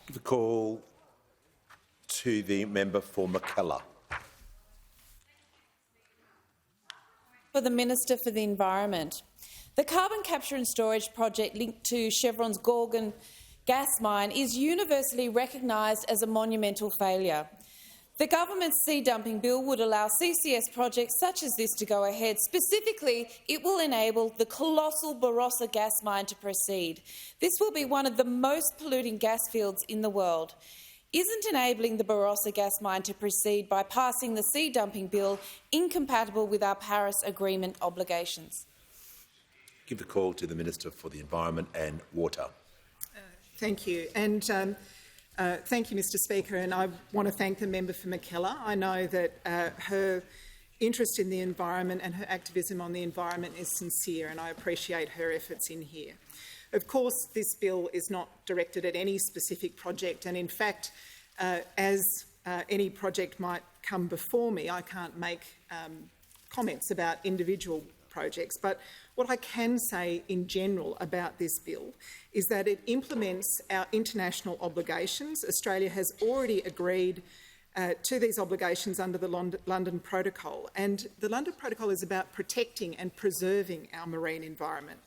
Give a call to the member for Mackellar. For the Minister for the Environment. The carbon capture and storage project linked to Chevron's Gorgon gas mine is universally recognised as a monumental failure. The government's sea dumping bill would allow CCS projects such as this to go ahead. Specifically, it will enable the colossal Barossa gas mine to proceed. This will be one of the most polluting gas fields in the world. Isn't enabling the Barossa gas mine to proceed by passing the sea dumping bill incompatible with our Paris Agreement obligations? Give the call to the Minister for the Environment and Water. Thank you. And thank you, Mr Speaker. And I want to thank the member for Mackellar. I know that her interest in the environment and her activism on the environment is sincere, and I appreciate her efforts in here. Of course, this bill is not directed at any specific project, and in fact, as any project might come before me, I can't make comments about individual projects. But what I can say in general about this bill is that it implements our international obligations. Australia has already agreed to these obligations under the London Protocol, and the London Protocol is about protecting and preserving our marine environment.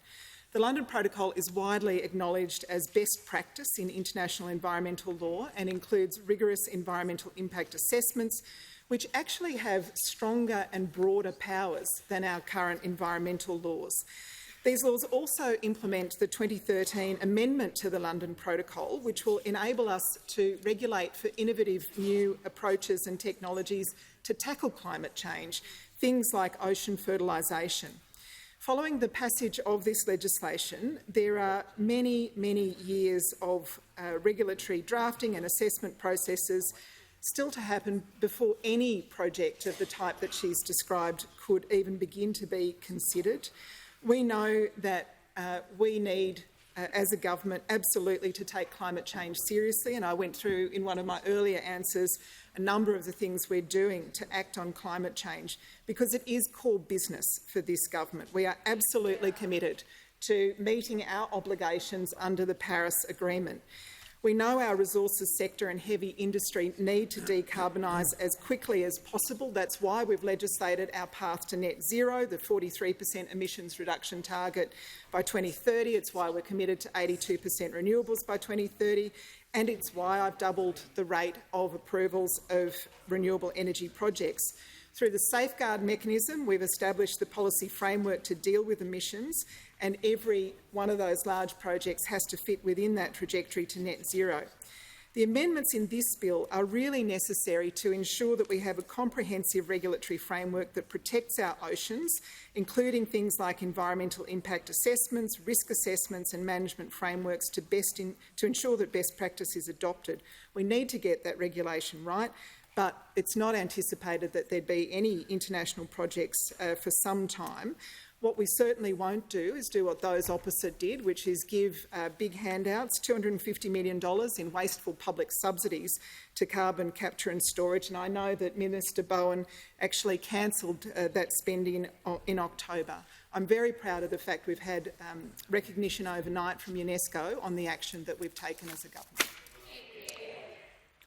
The London Protocol is widely acknowledged as best practice in international environmental law and includes rigorous environmental impact assessments, which actually have stronger and broader powers than our current environmental laws. These laws also implement the 2013 amendment to the London Protocol, which will enable us to regulate for innovative new approaches and technologies to tackle climate change, things like ocean fertilisation. Following the passage of this legislation, there are many, many years of regulatory drafting and assessment processes still to happen before any project of the type that she's described could even begin to be considered. We know that we need, as a government, absolutely to take climate change seriously, and I went through in one of my earlier answers a number of the things we're doing to act on climate change, because it is core business for this government. We are absolutely committed to meeting our obligations under the Paris Agreement. We know our resources sector and heavy industry need to decarbonise as quickly as possible. That's why we've legislated our path to net zero, the 43% emissions reduction target by 2030. It's why we're committed to 82% renewables by 2030. And it's why I've doubled the rate of approvals of renewable energy projects. Through the safeguard mechanism, we've established the policy framework to deal with emissions, and every one of those large projects has to fit within that trajectory to net zero. The amendments in this bill are really necessary to ensure that we have a comprehensive regulatory framework that protects our oceans, including things like environmental impact assessments, risk assessments and management frameworks to ensure that best practice is adopted. We need to get that regulation right, but it's not anticipated that there'd be any international projects for some time. What we certainly won't do is do what those opposite did, which is give big handouts, $250 million in wasteful public subsidies to carbon capture and storage. And I know that Minister Bowen actually cancelled that spending in October. I'm very proud of the fact we've had recognition overnight from UNESCO on the action that we've taken as a government.